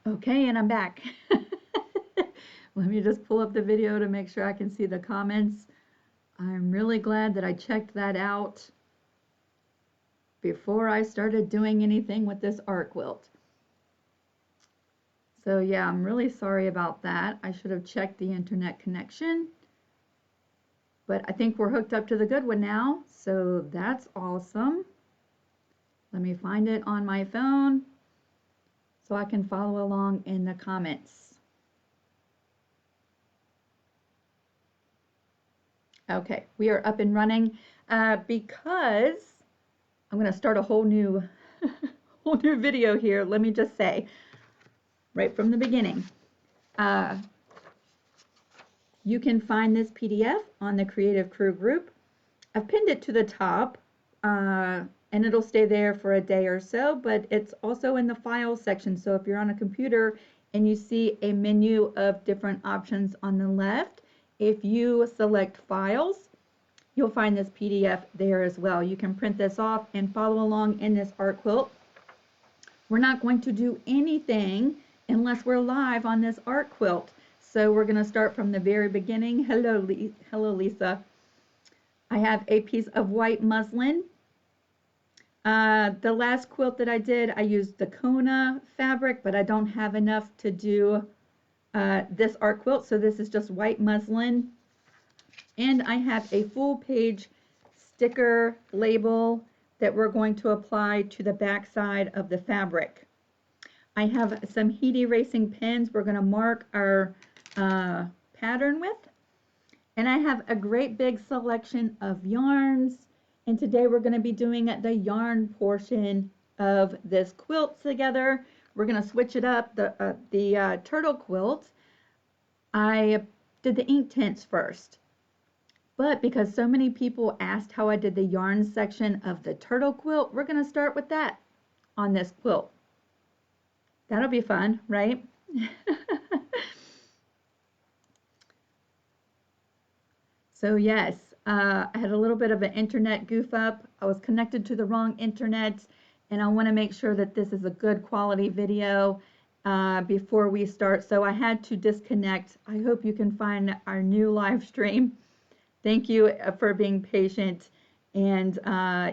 Okay, and I'm back. Let me just pull up the video to make sure I can see the comments. I'm really glad that I checked that out before I started doing anything with this art quilt. So yeah, I'm really sorry about that. I should have checked the internet connection. But I think we're hooked up to the good one now, so that's awesome. Let me find it on my phone so I can follow along in the comments. Okay, we are up and running because I'm going to start a whole new video here. Let me just say, right from the beginning, you can find this PDF on the Creative Crew group. I've pinned it to the top, and it'll stay there for a day or so, but it's also in the Files section. So if you're on a computer and you see a menu of different options on the left, if you select Files, you'll find this PDF there as well. You can print this off and follow along in this art quilt. We're not going to do anything unless we're live on this art quilt. So we're going to start from the very beginning. Hello, Lisa. I have a piece of white muslin. The last quilt that I did, I used the Kona fabric, but I don't have enough to do this art quilt. So this is just white muslin. And I have a full page sticker label that we're going to apply to the back side of the fabric. I have some heat erasing pens we're going to mark our pattern with. And I have a great big selection of yarns. And today we're going to be doing the yarn portion of this quilt together. We're going to switch it up. The turtle quilt, I did the ink tints first. But because so many people asked how I did the yarn section of the turtle quilt, we're going to start with that on this quilt. That'll be fun, right? So yes, I had a little bit of an internet goof up. I was connected to the wrong internet, and I want to make sure that this is a good quality video before we start. So I had to disconnect. I hope you can find our new live stream. Thank you for being patient. And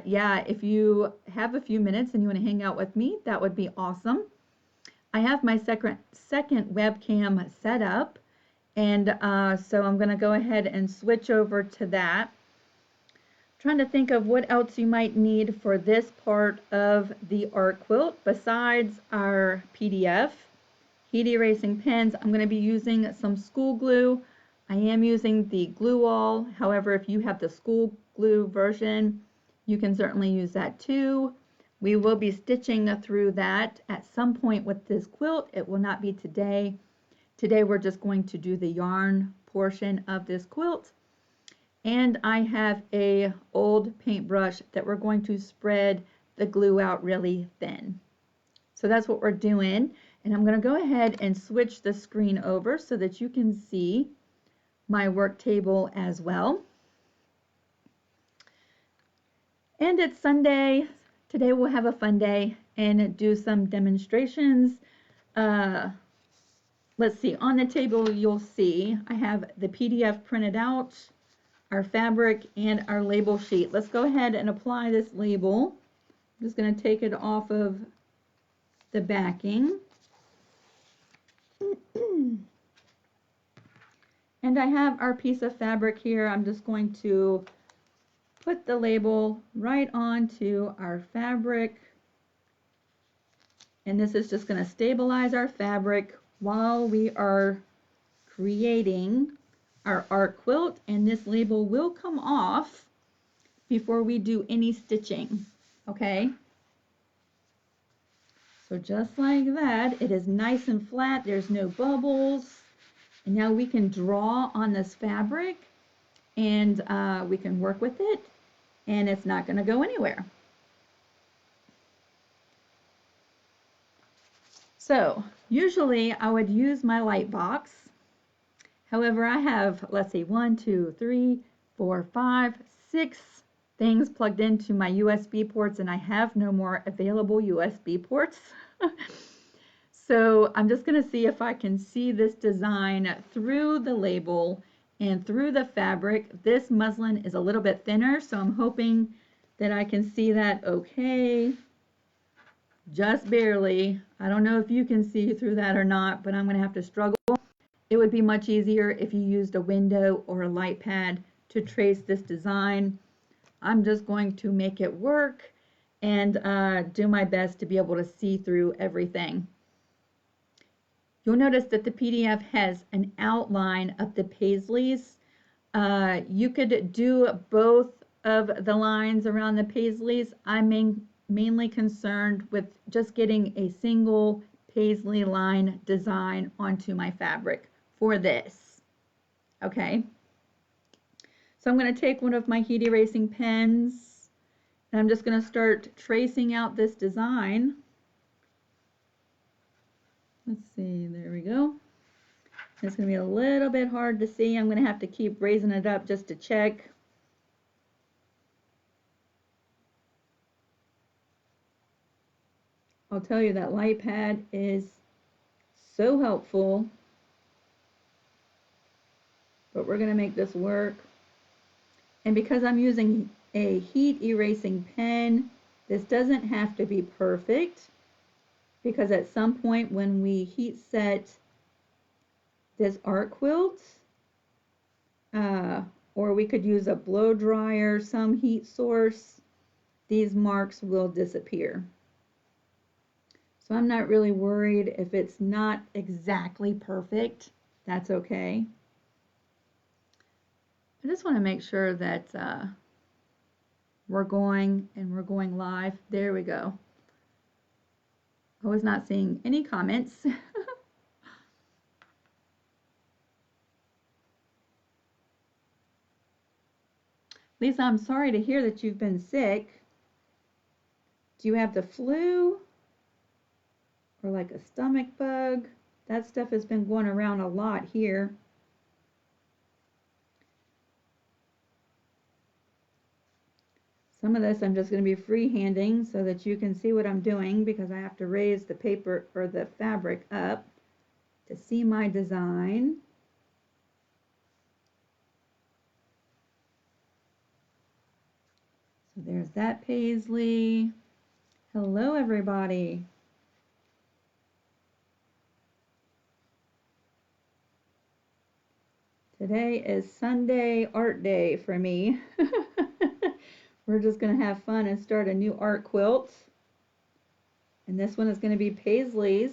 yeah, if you have a few minutes and you want to hang out with me, that would be awesome. I have my second webcam set up. And so I'm going to go ahead and switch over to that. I'm trying to think of what else you might need for this part of the art quilt besides our PDF. Heat erasing pens. I'm going to be using some school glue. I am using the glue all. However, if you have the school glue version, you can certainly use that too. We will be stitching through that at some point with this quilt. It will not be today. Today we're just going to do the yarn portion of this quilt. And I have a old paintbrush that we're going to spread the glue out really thin. So that's what we're doing. And I'm going to go ahead and switch the screen over so that you can see my work table as well. And it's Sunday. Today we'll have a fun day and do some demonstrations. Let's see, on the table you'll see I have the PDF printed out, our fabric, and our label sheet. Let's go ahead and apply this label. I'm just going to take it off of the backing. And I have our piece of fabric here. I'm just going to put the label right onto our fabric. And this is just going to stabilize our fabric while we are creating our art quilt. And this label will come off before we do any stitching. Okay? So just like that, it is nice and flat. There's no bubbles. And now we can draw on this fabric and we can work with it and it's not going to go anywhere. So usually I would use my light box. However, I have, let's see, 1, 2, 3, 4, 5, 6 things plugged into my USB ports and I have no more available USB ports. So I'm just going to see if I can see this design through the label and through the fabric. This muslin is a little bit thinner, so I'm hoping that I can see that okay. Just barely. I don't know if you can see through that or not, but I'm going to have to struggle. It would be much easier if you used a window or a light pad to trace this design. I'm just going to make it work and do my best to be able to see through everything. You'll notice that the PDF has an outline of the paisleys. You could do both of the lines around the paisleys. I'm mainly concerned with just getting a single paisley line design onto my fabric for this. Okay, so I'm going to take one of my heat erasing pens and I'm just going to start tracing out this design. Let's see, there we go. It's going to be a little bit hard to see. I'm going to have to keep raising it up just to check. I'll tell you that light pad is so helpful, but we're going to make this work. And because I'm using a heat erasing pen, this doesn't have to be perfect, because at some point when we heat set this art quilt, or we could use a blow dryer, some heat source, these marks will disappear. So I'm not really worried if it's not exactly perfect. That's okay. I just want to make sure that we're going live. There we go. I was not seeing any comments. Lisa, I'm sorry to hear that you've been sick. Do you have the flu? Or like a stomach bug? That stuff has been going around a lot here. Some of this I'm just going to be freehanding so that you can see what I'm doing, because I have to raise the paper or the fabric up to see my design. So there's that paisley. Hello everybody. Today is Sunday art day for me. We're just going to have fun and start a new art quilt. And this one is going to be Paisley's.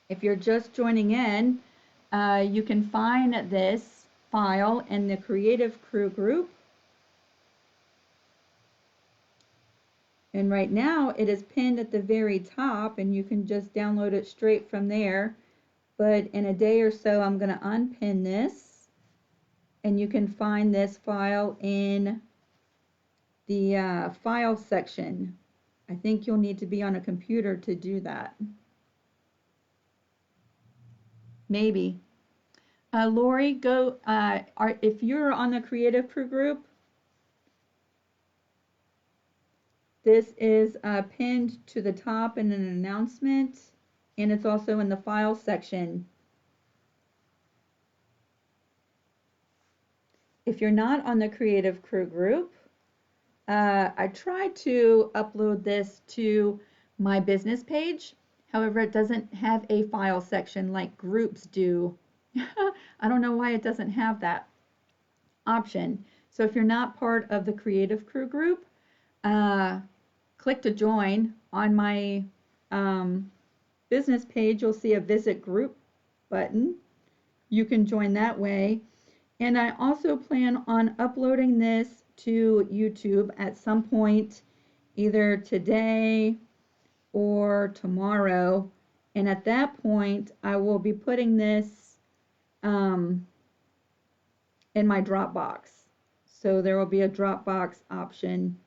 If you're just joining in, you can find this file in the Creative Crew group. And right now it is pinned at the very top, and you can just download it straight from there. But in a day or so I'm going to unpin this, and you can find this file in the file section. I think you'll need to be on a computer to do that. Maybe. Lori, go, if you're on the Creative Crew group, this is pinned to the top in an announcement, and it's also in the file section. If you're not on the Creative Crew group, I tried to upload this to my business page. However, it doesn't have a file section like groups do. I don't know why it doesn't have that option. So if you're not part of the Creative Crew group, click to join. On my business page, you'll see a visit group button. You can join that way. And I also plan on uploading this to YouTube at some point, either today or tomorrow. And at that point, I will be putting this in my Dropbox. So there will be a Dropbox option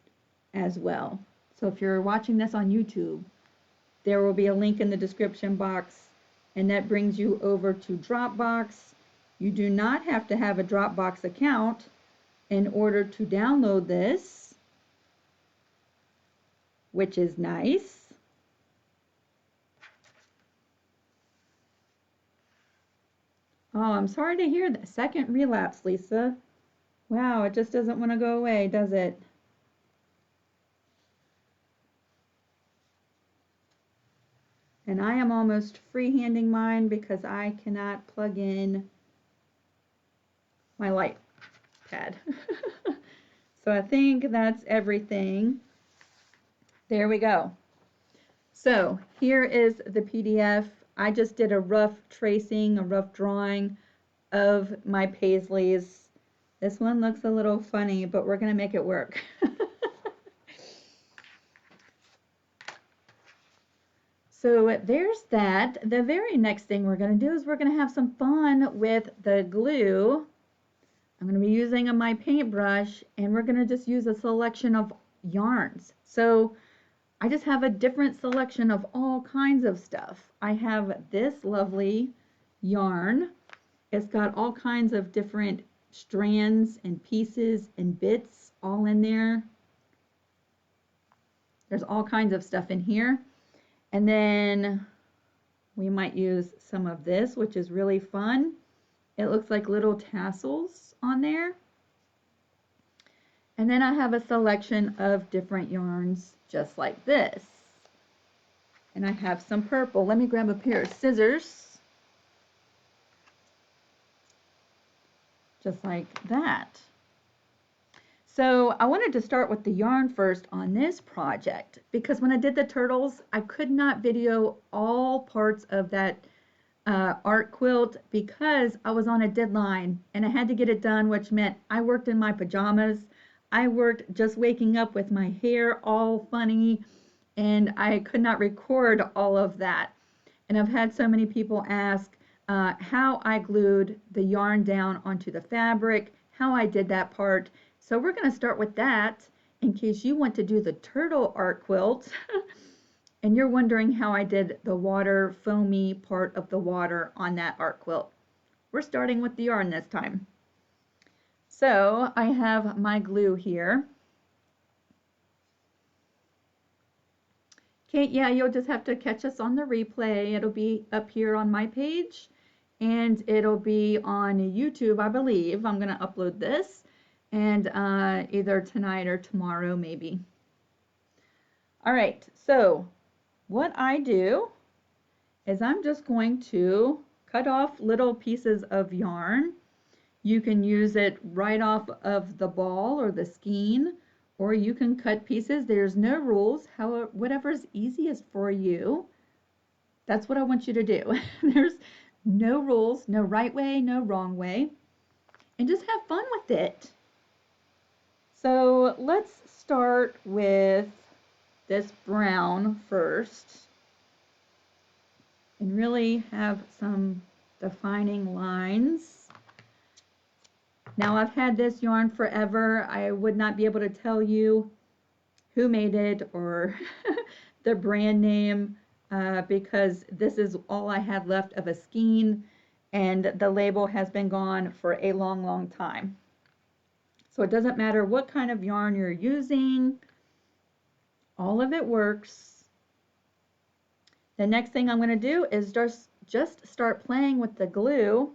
as well. So if you're watching this on YouTube, there will be a link in the description box, and that brings you over to Dropbox. You do not have to have a Dropbox account in order to download this, which is nice. Oh, I'm sorry to hear that. Second relapse, Lisa. Wow, it just doesn't want to go away, does it? And I am almost freehanding mine because I cannot plug in my light pad. So I think that's everything. There we go. So here is the PDF. I just did a rough tracing, a rough drawing of my Paisleys. This one looks a little funny, but we're going to make it work. So there's that. The very next thing we're going to do is we're going to have some fun with the glue. I'm going to be using my paintbrush, and we're going to just use a selection of yarns. So I just have a different selection of all kinds of stuff. I have this lovely yarn. It's got all kinds of different strands and pieces and bits all in there. There's all kinds of stuff in here. And then we might use some of this, which is really fun. It looks like little tassels on there. And then I have a selection of different yarns just like this. And I have some purple. Let me grab a pair of scissors. Just like that. So I wanted to start with the yarn first on this project because when I did the turtles, I could not video all parts of that art quilt because I was on a deadline and I had to get it done, which meant I worked in my pajamas. I worked just waking up with my hair all funny, and I could not record all of that. And I've had so many people ask how I glued the yarn down onto the fabric, how I did that part. So we're going to start with that in case you want to do the turtle art quilt and you're wondering how I did the water foamy part of the water on that art quilt. We're starting with the yarn this time. So I have my glue here. Kate, yeah, you'll just have to catch us on the replay. It'll be up here on my page and it'll be on YouTube, I believe. I'm going to upload this and either tonight or tomorrow maybe. All right, so what I do is I'm just going to cut off little pieces of yarn. You can use it right off of the ball or the skein, or you can cut pieces. There's no rules. However, whatever's easiest for you, that's what I want you to do. There's no rules, no right way, no wrong way, and just have fun with it. So let's start with this brown first and really have some defining lines. Now I've had this yarn forever. I would not be able to tell you who made it or the brand name because this is all I had left of a skein and the label has been gone for a long, long time. So it doesn't matter what kind of yarn you're using, all of it works. The next thing I'm going to do is just start playing with the glue.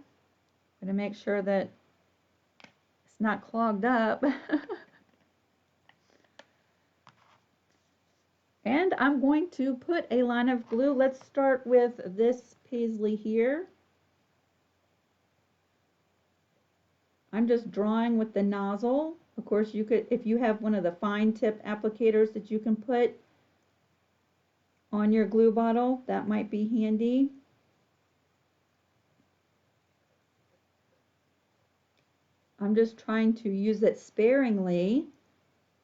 I'm going to make sure that it's not clogged up. And I'm going to put a line of glue. Let's start with this Paisley here. I'm just drawing with the nozzle. Of course, you could, if you have one of the fine tip applicators that you can put on your glue bottle, that might be handy. I'm just trying to use it sparingly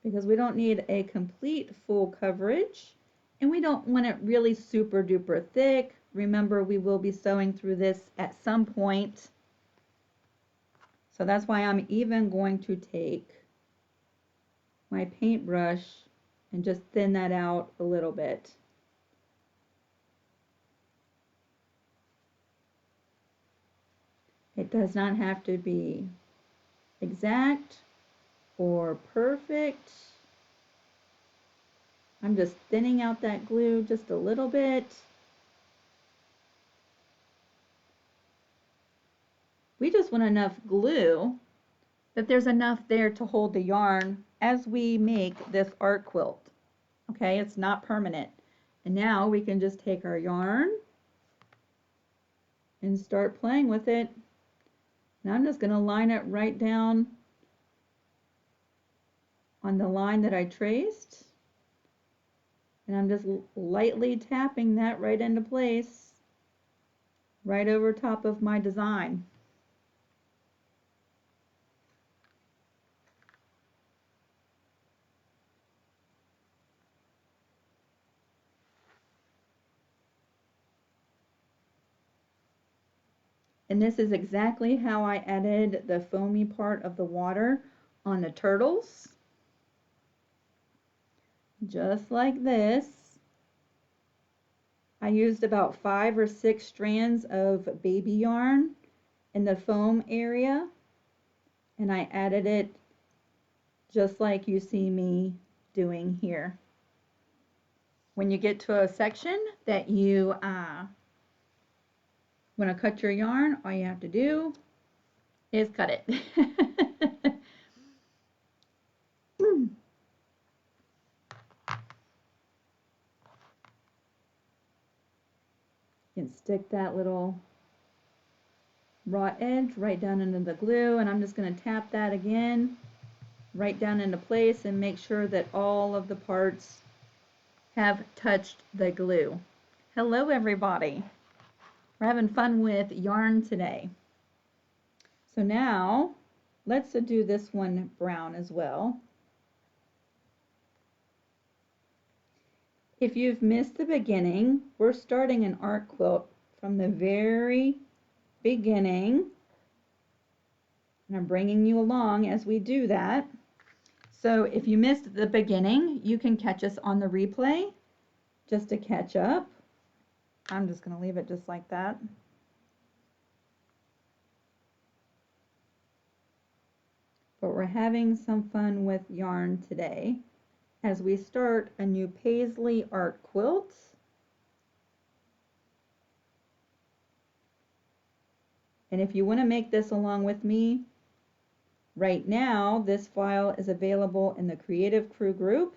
because we don't need a complete full coverage and we don't want it really super duper thick. Remember, we will be sewing through this at some point. So that's why I'm even going to take my paintbrush and just thin that out a little bit. It does not have to be exact or perfect. I'm just thinning out that glue just a little bit. We just want enough glue that there's enough there to hold the yarn as we make this art quilt. Okay, it's not permanent. And now we can just take our yarn and start playing with it. Now I'm just going to line it right down on the line that I traced. And I'm just lightly tapping that right into place, right over top of my design. And this is exactly how I added the foamy part of the water on the turtles. Just like this. I used about 5 or 6 strands of baby yarn in the foam area, and I added it just like you see me doing here. When you get to a section that you want to cut your yarn, all you have to do is cut it. You can stick that little raw edge right down into the glue, and I'm just going to tap that again right down into place and make sure that all of the parts have touched the glue. Hello everybody. We're having fun with yarn today. So now let's do this one brown as well. If you've missed the beginning, we're starting an art quilt from the very beginning. And I'm bringing you along as we do that. So if you missed the beginning, you can catch us on the replay just to catch up. I'm just going to leave it just like that. But we're having some fun with yarn today as we start a new Paisley art quilt. And if you want to make this along with me, right now this file is available in the Creative Crew group.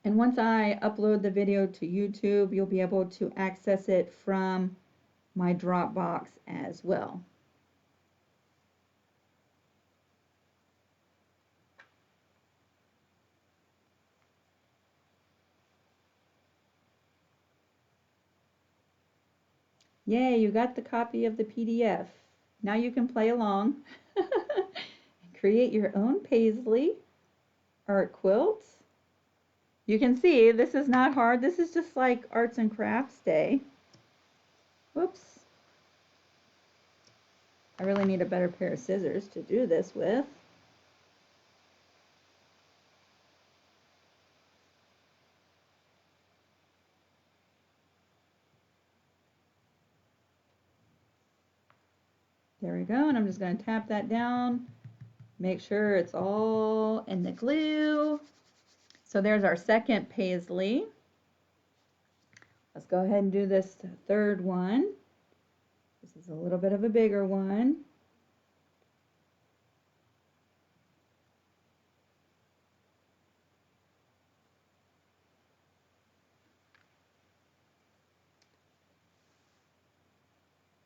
And once I upload the video to YouTube, you'll be able to access it from my Dropbox as well. Yay, you got the copy of the PDF. Now you can play along and create your own Paisley art quilt. You can see this is not hard. This is just like Arts and Crafts Day. Whoops. I really need a better pair of scissors to do this with. There we go, and I'm just going to tap that down, make sure it's all in the glue. So there's our second Paisley. Let's go ahead and do this third one. This is a little bit of a bigger one.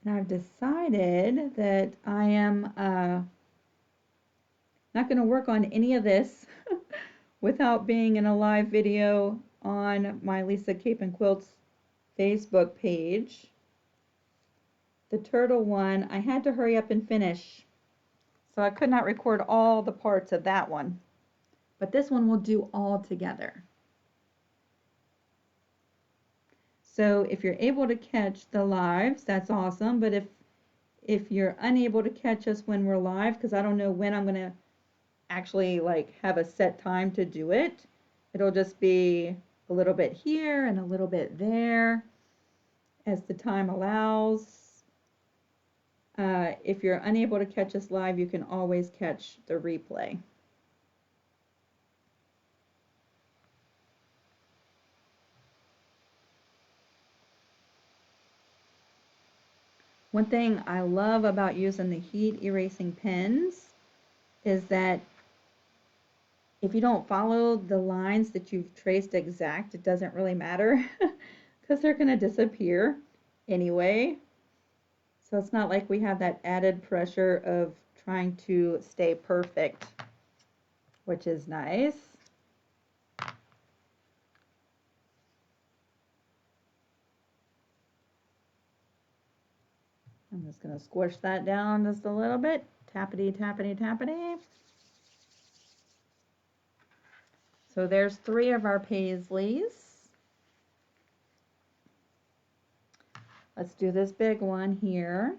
And I've decided that I am not going to work on any of this without being in a live video on my Lisa Capen Quilts Facebook page. The turtle one, I had to hurry up and finish, so I could not record all the parts of that one. But this one we'll do all together. So if you're able to catch the lives, that's awesome. But if you're unable to catch us when we're live, because I don't know when I'm going to actually like have a set time to do it, it'll just be a little bit here and a little bit there as the time allows. If you're unable to catch us live, you can always catch the replay. One thing I love about using the heat erasing pens is that if you don't follow the lines that you've traced exact, it doesn't really matter because they're going to disappear anyway. So it's not like we have that added pressure of trying to stay perfect, which is nice. I'm just going to squish that down just a little bit. Tappity, tappity, tappity. So there's 3 of our Paisleys. Let's do this big one here.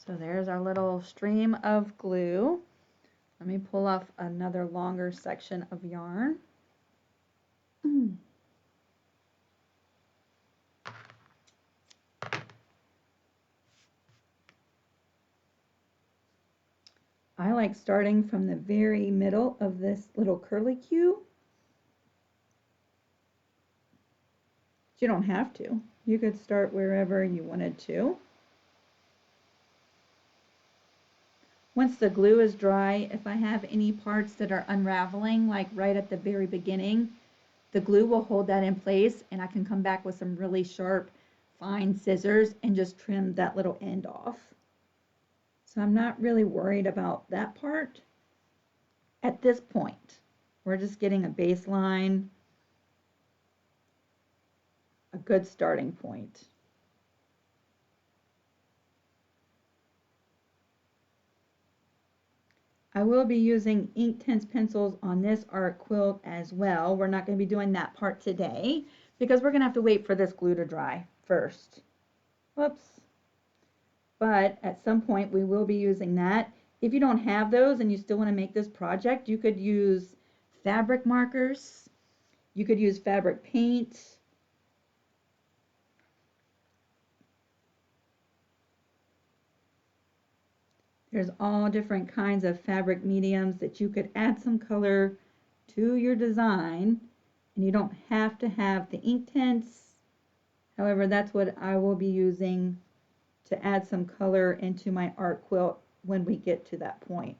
So there's our little stream of glue. Let me pull off another longer section of yarn. I like starting from the very middle of this little curlicue. You don't have to. You could start wherever you wanted to. Once the glue is dry, if I have any parts that are unraveling, like right at the very beginning, the glue will hold that in place and I can come back with some really sharp, fine scissors and just trim that little end off. So I'm not really worried about that part at this point. We're just getting a baseline, a good starting point. I will be using Inktense pencils on this art quilt as well. We're not going to be doing that part today because we're going to have to wait for this glue to dry first. Whoops. But at some point we will be using that. If you don't have those and you still want to make this project, you could use fabric markers. You could use fabric paint. There's all different kinds of fabric mediums that you could add some color to your design, and you don't have to have the Inktense. However, that's what I will be using to add some color into my art quilt when we get to that point.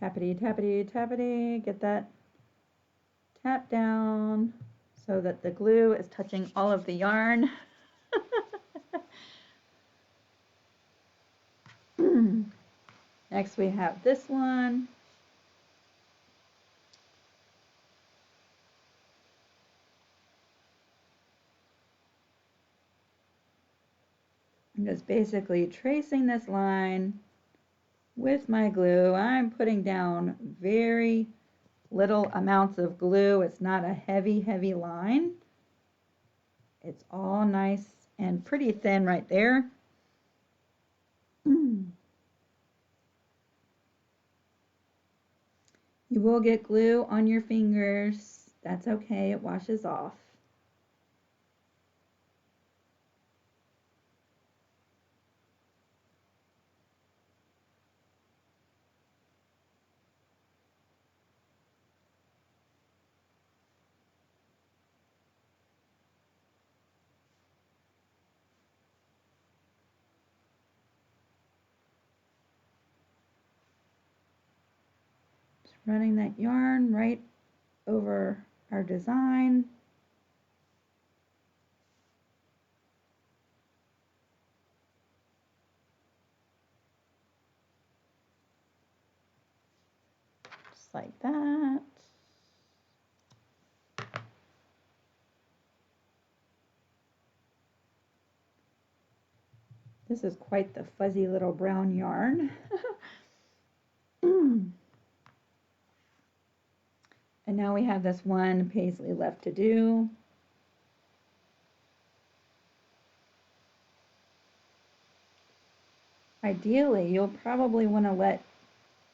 Tappity, tappity, tappity, get that tap down so that the glue is touching all of the yarn. Next we have this one. I'm just basically tracing this line with my glue. I'm putting down very little amounts of glue. It's not a heavy, heavy line. It's all nice and pretty thin right there. You will get glue on your fingers. That's okay, it washes off. Just running that yarn right over our design. Just like that. This is quite the fuzzy little brown yarn. And now we have this one paisley left to do. Ideally, you'll probably want to let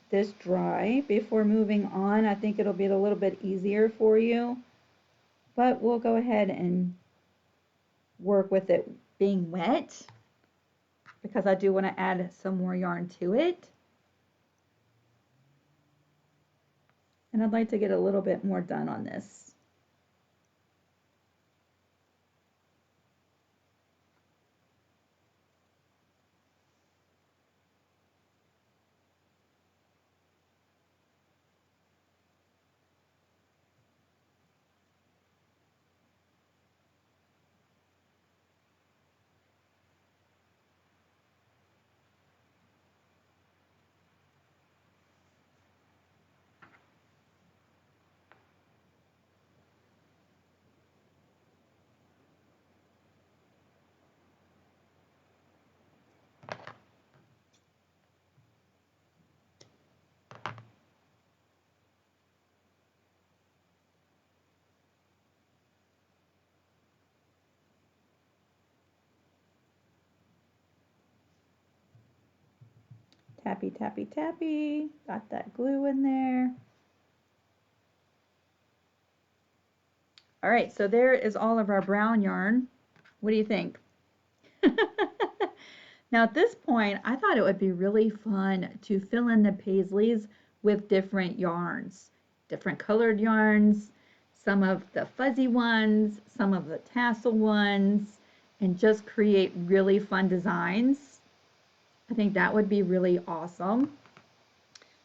this dry before moving on. I think it'll be a little bit easier for you, but we'll go ahead and work with it being wet because I do want to add some more yarn to it. And I'd like to get a little bit more done on this. Tappy, tappy, tappy. Got that glue in there. All right, so there is all of our brown yarn. What do you think? Now at this point, I thought it would be really fun to fill in the paisleys with different yarns, different colored yarns, some of the fuzzy ones, some of the tassel ones, and just create really fun designs. I think that would be really awesome.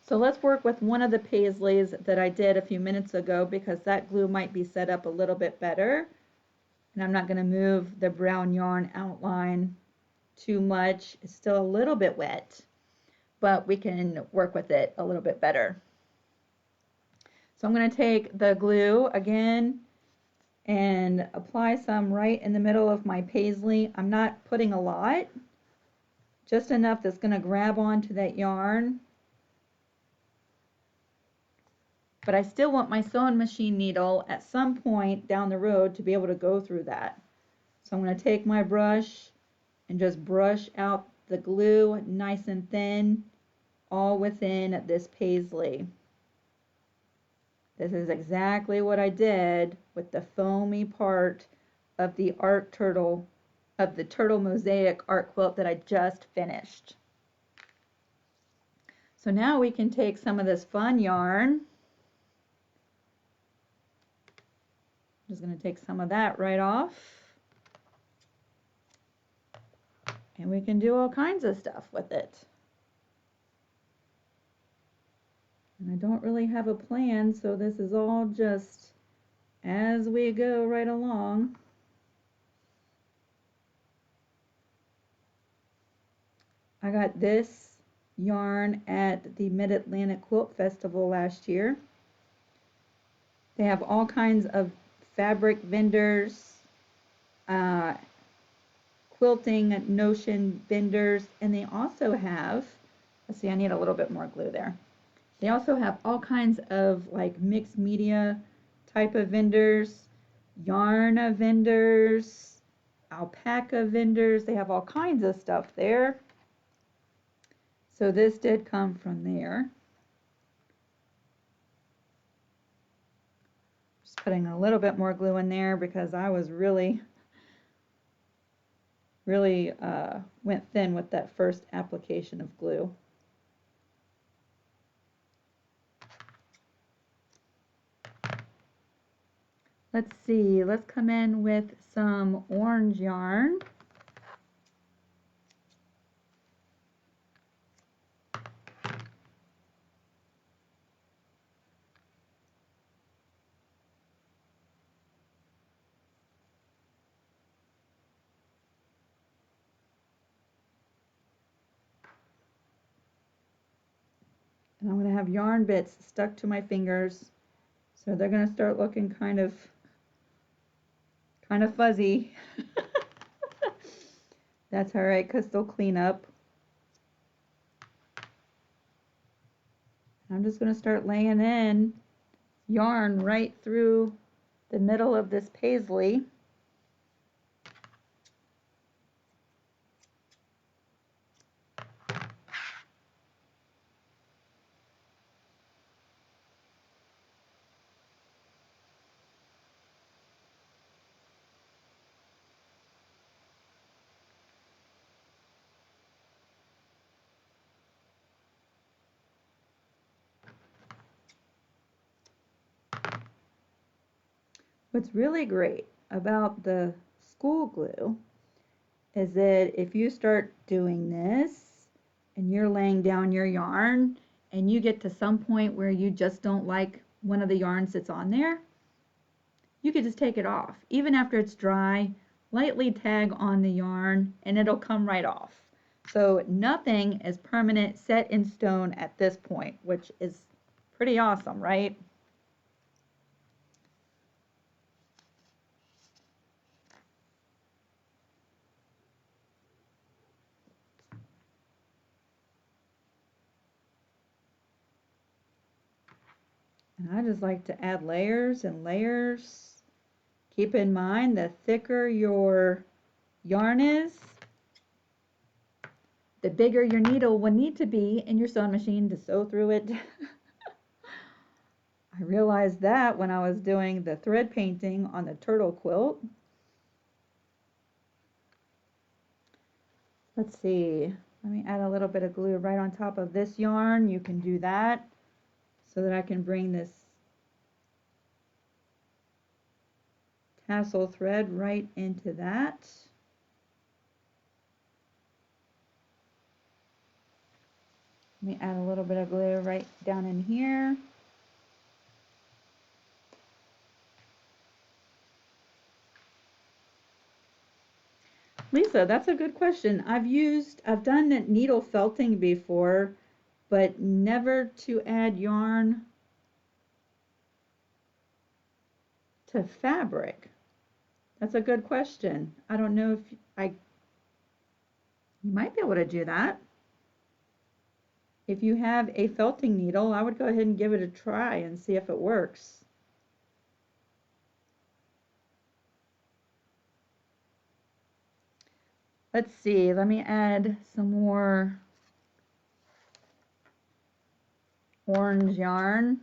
So let's work with one of the paisleys that I did a few minutes ago because that glue might be set up a little bit better. And I'm not going to move the brown yarn outline too much. It's still a little bit wet, but we can work with it a little bit better. So I'm going to take the glue again and apply some right in the middle of my paisley. I'm not putting a lot, just enough that's going to grab onto that yarn. But I still want my sewing machine needle at some point down the road to be able to go through that. So I'm going to take my brush and just brush out the glue nice and thin, all within this paisley. This is exactly what I did with the foamy part of the art turtle, of the turtle mosaic art quilt that I just finished. So now we can take some of this fun yarn. I'm just going to take some of that right off. And we can do all kinds of stuff with it. And I don't really have a plan, so this is all just as we go right along. I got this yarn at the Mid-Atlantic Quilt Festival last year. They have all kinds of fabric vendors, quilting notion vendors, and they also have, let's see, I need a little bit more glue there. They also have all kinds of like mixed media type of vendors, yarn vendors, alpaca vendors. They have all kinds of stuff there. So this did come from there. Just putting a little bit more glue in there because I was really went thin with that first application of glue. Let's see, let's come in with some orange yarn. And I'm going to have yarn bits stuck to my fingers, so they're going to start looking kind of fuzzy. That's all right, because they'll clean up. I'm just going to start laying in yarn right through the middle of this paisley. What's really great about the school glue is that if you start doing this and you're laying down your yarn and you get to some point where you just don't like one of the yarns that's on there, you could just take it off. Even after it's dry, lightly tag on the yarn and it'll come right off. So nothing is permanent, set in stone at this point, which is pretty awesome, right? And I just like to add layers and layers. Keep in mind, the thicker your yarn is, the bigger your needle will need to be in your sewing machine to sew through it. I realized that when I was doing the thread painting on the turtle quilt. Let's see, let me add a little bit of glue right on top of this yarn. You can do that so that I can bring this tassel thread right into that. Let me add a little bit of glue right down in here. Lisa, that's a good question. I've done needle felting before, but never to add yarn to fabric. That's a good question. I don't know if you might be able to do that. If you have a felting needle, I would go ahead and give it a try and see if it works. Let's see, let me add some more orange yarn.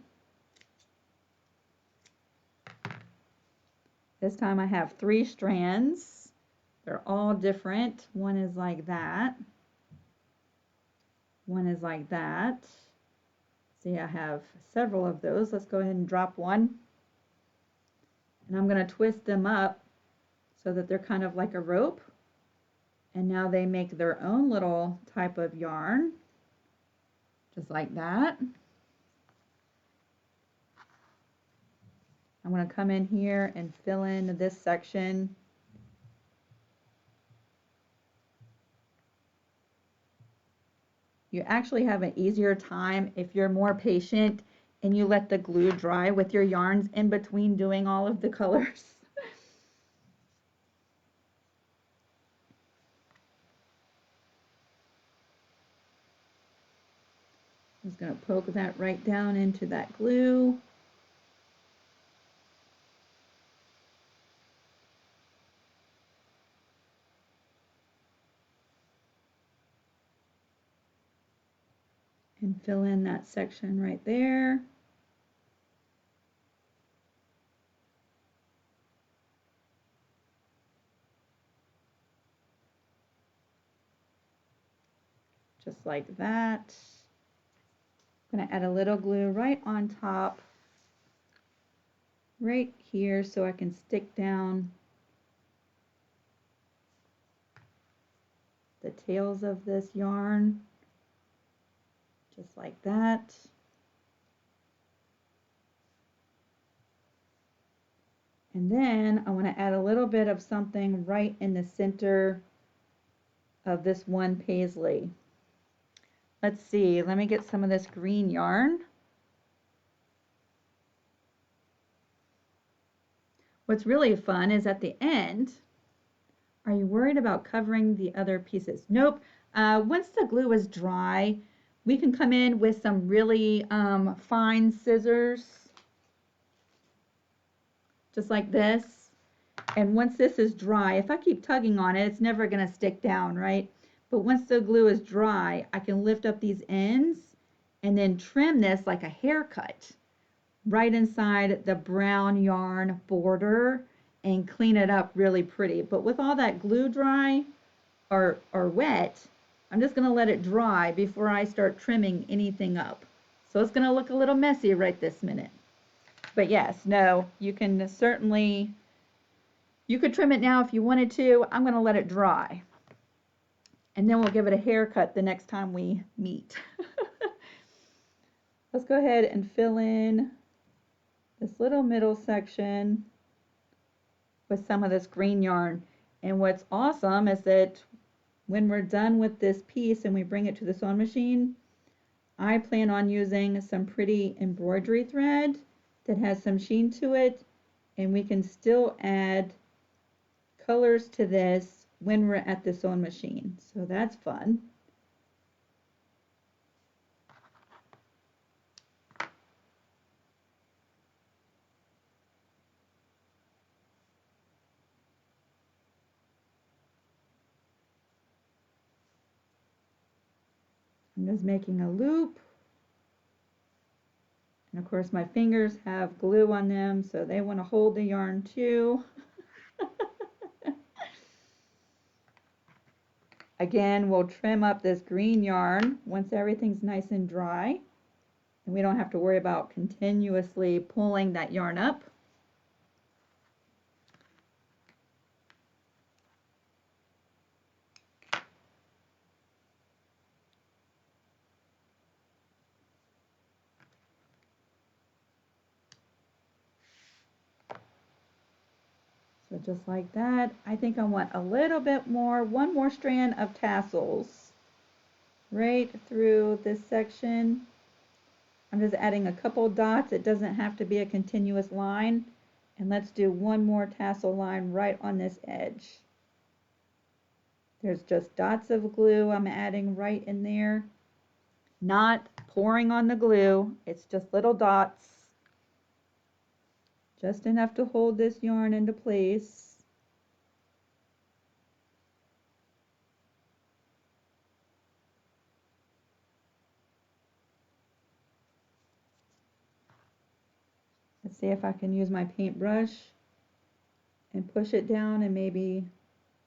This time I have 3 strands. They're all different. One is like that. One is like that. See, I have several of those. Let's go ahead and drop one. And I'm going to twist them up so that they're kind of like a rope. And now they make their own little type of yarn, just like that. I'm going to come in here and fill in this section. You actually have an easier time if you're more patient and you let the glue dry with your yarns in between doing all of the colors. I'm just going to poke that right down into that glue. And fill in that section right there. Just like that. I'm going to add a little glue right on top, right here, so I can stick down the tails of this yarn, just like that. And then I want to add a little bit of something right in the center of this one paisley. Let's see, let me get some of this green yarn. What's really fun is at the end, are you worried about covering the other pieces? Nope. Once the glue is dry, we can come in with some really fine scissors just like this. And once this is dry, if I keep tugging on it, it's never going to stick down, right? But once the glue is dry, I can lift up these ends and then trim this like a haircut right inside the brown yarn border and clean it up really pretty. But with all that glue dry or wet, I'm just going to let it dry before I start trimming anything up. So it's going to look a little messy right this minute. But yes, no, you can certainly, you could trim it now if you wanted to. I'm going to let it dry. And then we'll give it a haircut the next time we meet. Let's go ahead and fill in this little middle section with some of this green yarn. And what's awesome is that when we're done with this piece and we bring it to the sewing machine, I plan on using some pretty embroidery thread that has some sheen to it, and we can still add colors to this when we're at the sewing machine. So that's fun. I'm just making a loop. And of course my fingers have glue on them, so they want to hold the yarn too. Again, we'll trim up this green yarn once everything's nice and dry. And we don't have to worry about continuously pulling that yarn up. So just like that, I think I want a little bit more, one more strand of tassels right through this section. I'm just adding a couple dots. It doesn't have to be a continuous line. And let's do one more tassel line right on this edge. There's just dots of glue I'm adding right in there. Not pouring on the glue, it's just little dots. Just enough to hold this yarn into place. Let's see if I can use my paintbrush and push it down and maybe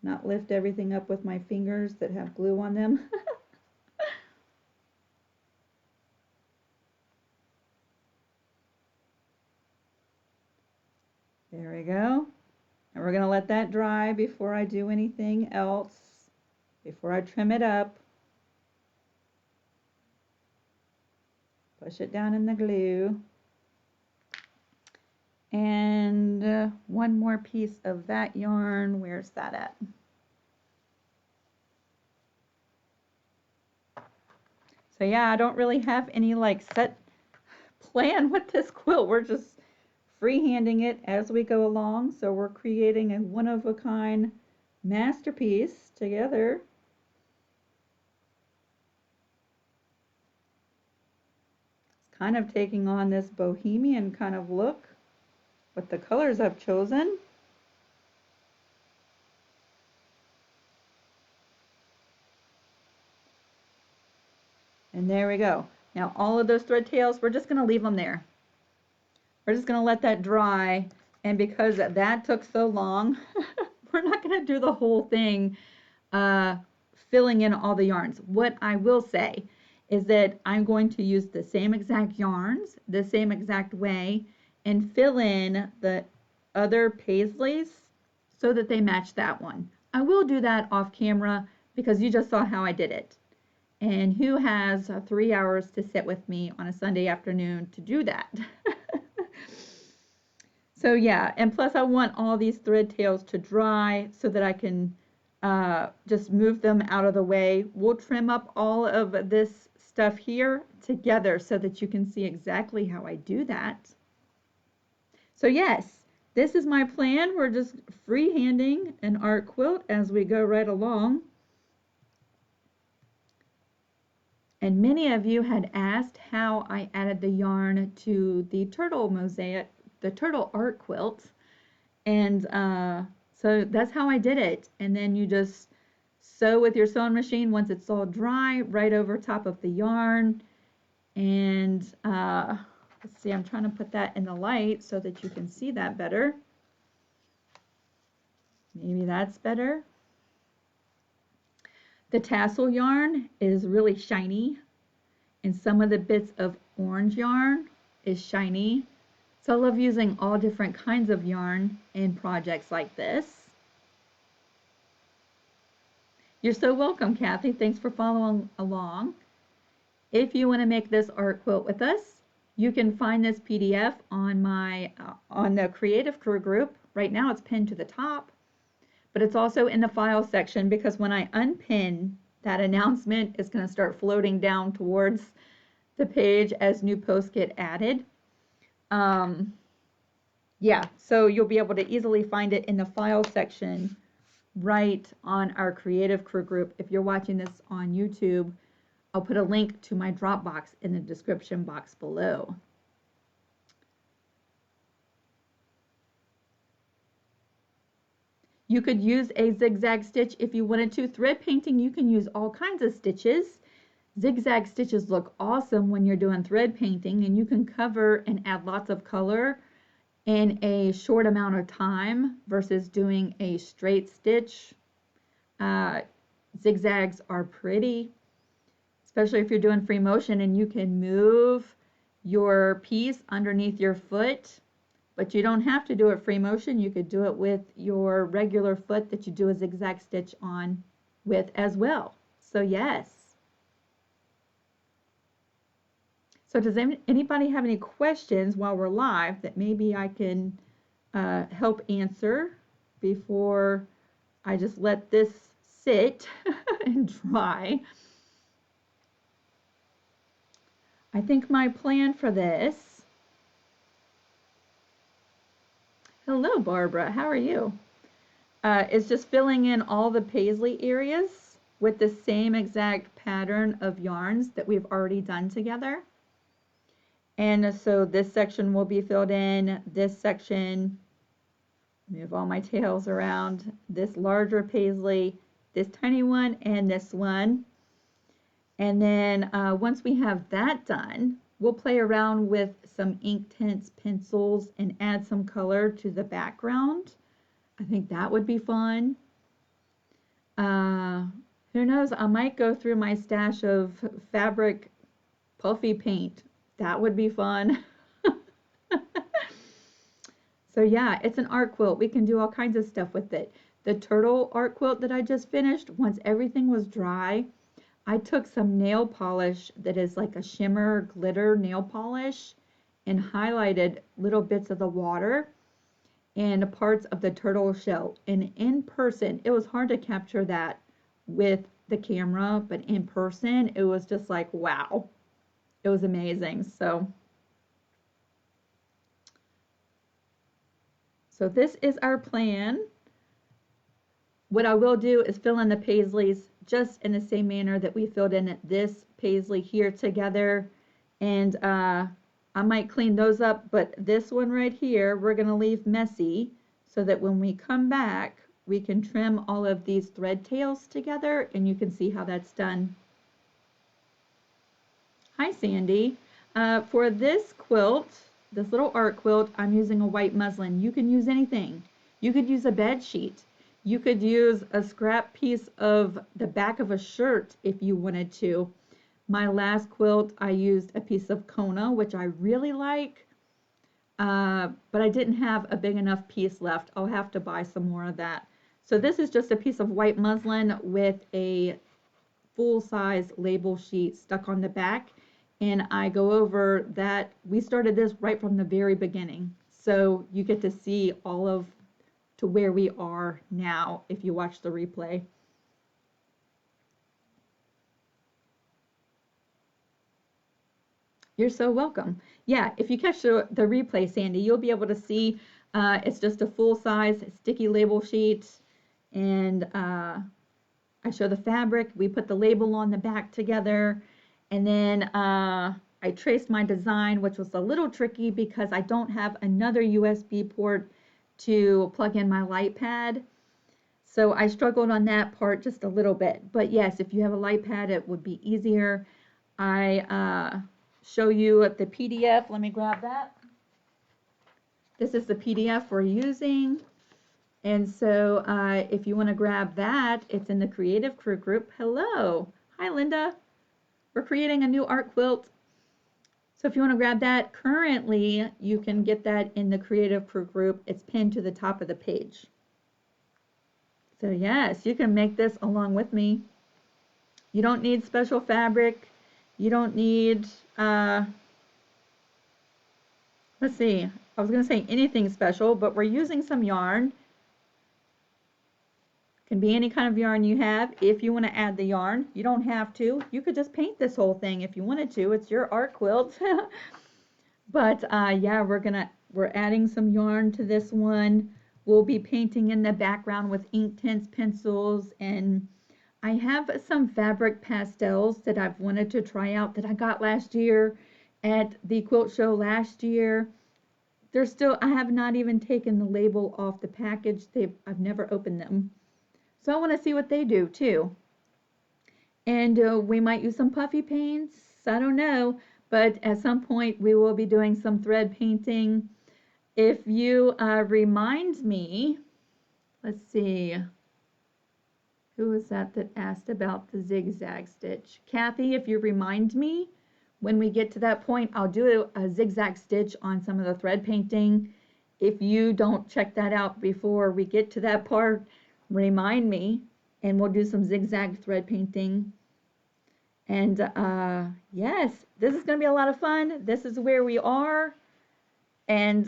not lift everything up with my fingers that have glue on them. There we go. And we're going to let that dry before I do anything else, before I trim it up. Push it down in the glue. And one more piece of that yarn. Where's that at? So yeah, I don't really have any like set plan with this quilt. We're just freehanding it as we go along. So we're creating a one-of-a-kind masterpiece together. It's kind of taking on this bohemian kind of look with the colors I've chosen. And there we go. Now all of those thread tails, we're just going to leave them there. We're just going to let that dry. And because that took so long, we're not going to do the whole thing filling in all the yarns. What I will say is that I'm going to use the same exact yarns, the same exact way, and fill in the other Paisleys so that they match that one. I will do that off camera because you just saw how I did it. And who has 3 hours to sit with me on a Sunday afternoon to do that? So yeah, and plus I want all these thread tails to dry so that I can just move them out of the way. We'll trim up all of this stuff here together so that you can see exactly how I do that. So yes, this is my plan. We're just freehanding an art quilt as we go right along. And many of you had asked how I added the yarn to the turtle mosaic, the turtle art quilt. And so that's how I did it. And then you just sew with your sewing machine once it's all dry, right over top of the yarn. And let's see, I'm trying to put that in the light so that you can see that better. Maybe that's better. The tassel yarn is really shiny, and some of the bits of orange yarn is shiny. So I love using all different kinds of yarn in projects like this. You're so welcome, Kathy. Thanks for following along. If you want to make this art quilt with us, you can find this PDF on on the Creative Crew group. Right now it's pinned to the top, but it's also in the file section because when I unpin, that announcement is going to start floating down towards the page as new posts get added. Yeah, so you'll be able to easily find it in the file section right on our Creative Crew group. If you're watching this on YouTube, I'll put a link to my Dropbox in the description box below. You could use a zigzag stitch if you wanted to. Thread painting, you can use all kinds of stitches. Zigzag stitches look awesome when you're doing thread painting, and you can cover and add lots of color in a short amount of time versus doing a straight stitch. Zigzags are pretty, especially if you're doing free motion and you can move your piece underneath your foot, but you don't have to do it free motion. You could do it with your regular foot that you do a zigzag stitch on with as well. So yes. So does anybody have any questions while we're live that maybe I can help answer before I just let this sit and dry? I think my plan for this, hello Barbara, how are you? Is just filling in all the Paisley areas with the same exact pattern of yarns that we've already done together. And so this section will be filled in, this section, move all my tails around, this larger Paisley, this tiny one, and this one. And then once we have that done, we'll play around with some Inktense pencils and add some color to the background. I think that would be fun. Who knows, I might go through my stash of fabric puffy paint. That would be fun. So yeah, it's an art quilt. We can do all kinds of stuff with it. The turtle art quilt that I just finished, once everything was dry, I took some nail polish that is like a shimmer glitter nail polish and highlighted little bits of the water and parts of the turtle shell. And in person, it was hard to capture that with the camera, but in person, it was just like, wow. It was amazing. So this is our plan. What I will do is fill in the Paisleys just in the same manner that we filled in this Paisley here together. And I might clean those up, but this one right here, we're going to leave messy so that when we come back, we can trim all of these thread tails together and you can see how that's done. Hi, Sandy. For this quilt, this little art quilt, I'm using a white muslin. You can use anything. You could use a bed sheet. You could use a scrap piece of the back of a shirt if you wanted to. My last quilt, I used a piece of Kona, which I really like, but I didn't have a big enough piece left. I'll have to buy some more of that. So this is just a piece of white muslin with a full-size label sheet stuck on the back. And I go over that. We started this right from the very beginning. So you get to see all of to where we are now if you watch the replay. You're so welcome. Yeah, if you catch the replay, Sandy, you'll be able to see it's just a full-size sticky label sheet. And I show the fabric. We put the label on the back together. And then I traced my design, which was a little tricky because I don't have another USB port to plug in my light pad. So I struggled on that part just a little bit. But yes, if you have a light pad, it would be easier. I show you the PDF. Let me grab that. This is the PDF we're using. And so if you want to grab that, it's in the Creative Crew group. Hello. Hi, Linda. We're creating a new art quilt. So if you want to grab that, currently you can get that in the Creative Crew group. It's pinned to the top of the page. So yes, you can make this along with me. You don't need special fabric. You don't need, let's see, I was going to say anything special, but we're using some yarn. Can be any kind of yarn you have. If you want to add the yarn, you don't have to. You could just paint this whole thing if you wanted to. It's your art quilt. But yeah, we're adding some yarn to this one. We'll be painting in the background with ink tints, pencils, and I have some fabric pastels that I've wanted to try out that I got last year at the quilt show last year. They're still, I have not even taken the label off the package. I've never opened them. So I want to see what they do too. And we might use some puffy paints. I don't know. But at some point we will be doing some thread painting. If you remind me, let's see. Who was that asked about the zigzag stitch? Kathy, if you remind me, when we get to that point, I'll do a zigzag stitch on some of the thread painting. If you don't check that out before we get to that part, remind me, and we'll do some zigzag thread painting. And yes, this is going to be a lot of fun. This is where we are. And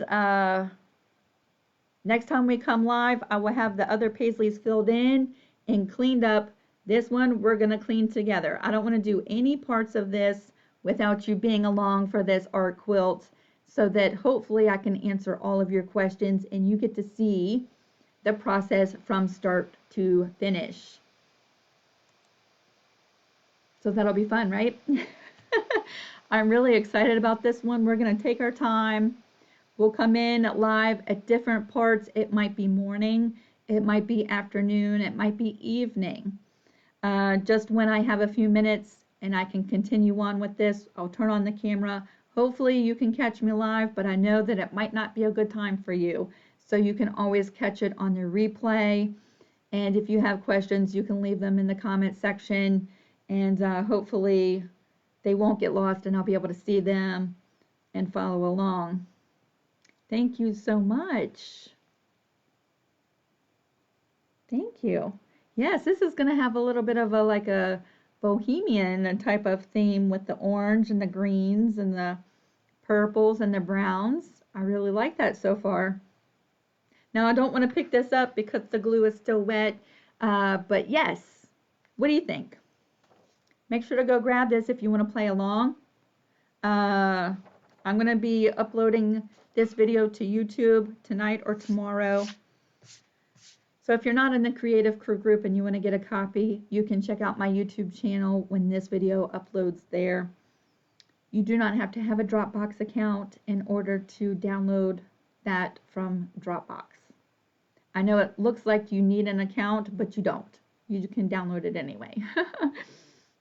next time we come live, I will have the other Paisleys filled in and cleaned up. This one we're going to clean together. I don't want to do any parts of this without you being along for this art quilt, so that hopefully I can answer all of your questions and you get to see the process from start to finish. So that'll be fun, right? I'm really excited about this one. We're going to take our time. We'll come in live at different parts. It might be morning, it might be afternoon, it might be evening. Just when I have a few minutes and I can continue on with this, I'll turn on the camera. Hopefully you can catch me live, but I know that it might not be a good time for you. So you can always catch it on the replay. And if you have questions, you can leave them in the comment section. And hopefully they won't get lost and I'll be able to see them and follow along. Thank you so much. Thank you. Yes, this is going to have a little bit of like a bohemian type of theme with the orange and the greens and the purples and the browns. I really like that so far. Now I don't want to pick this up because the glue is still wet, but yes, what do you think? Make sure to go grab this if you want to play along. I'm going to be uploading this video to YouTube tonight or tomorrow. So if you're not in the Creative Crew group and you want to get a copy, you can check out my YouTube channel when this video uploads there. You do not have to have a Dropbox account in order to download that from Dropbox. I know it looks like you need an account, but you don't. You can download it anyway.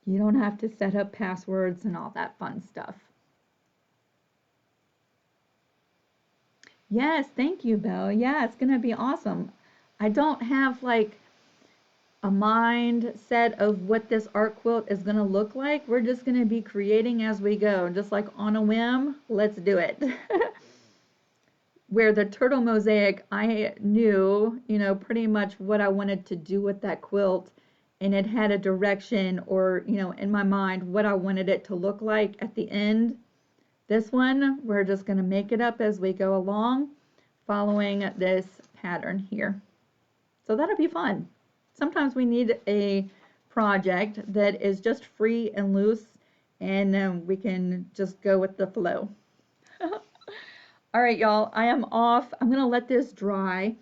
You don't have to set up passwords and all that fun stuff. Yes, thank you, Bill. Yeah, it's going to be awesome. I don't have like a mindset of what this art quilt is going to look like. We're just going to be creating as we go, just like on a whim. Let's do it. Where the turtle mosaic, I knew, pretty much what I wanted to do with that quilt, and it had a direction, or, in my mind, what I wanted it to look like at the end. This one, we're just going to make it up as we go along, following this pattern here. So that'll be fun. Sometimes we need a project that is just free and loose, and we can just go with the flow. All right, y'all, I am off. I'm going to let this dry,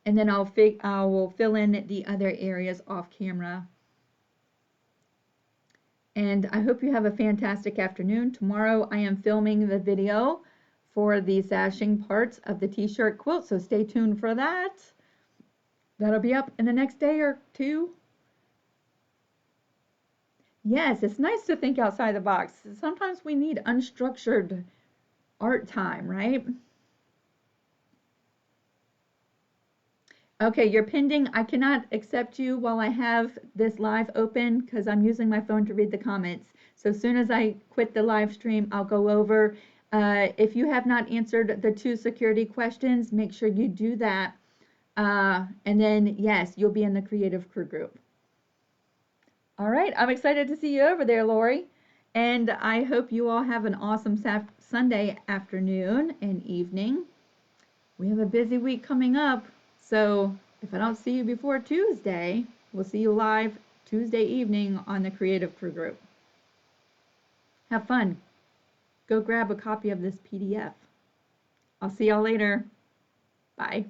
and then I will fill in the other areas off camera. And I hope you have a fantastic afternoon. Tomorrow I am filming the video for the sashing parts of the t-shirt quilt, so stay tuned for that. That'll be up in the next day or two. Yes, it's nice to think outside the box. Sometimes we need unstructured art time, right? Okay, you're pending. I cannot accept you while I have this live open because I'm using my phone to read the comments. So as soon as I quit the live stream, I'll go over. If you have not answered the 2 security questions, make sure you do that. And then, yes, you'll be in the Creative Crew group. All right, I'm excited to see you over there, Lori. And I hope you all have an awesome Sunday afternoon and evening. We have a busy week coming up, so if I don't see you before Tuesday, we'll see you live Tuesday evening on the Creative Crew group. Have fun. Go grab a copy of this PDF. I'll see y'all later. Bye.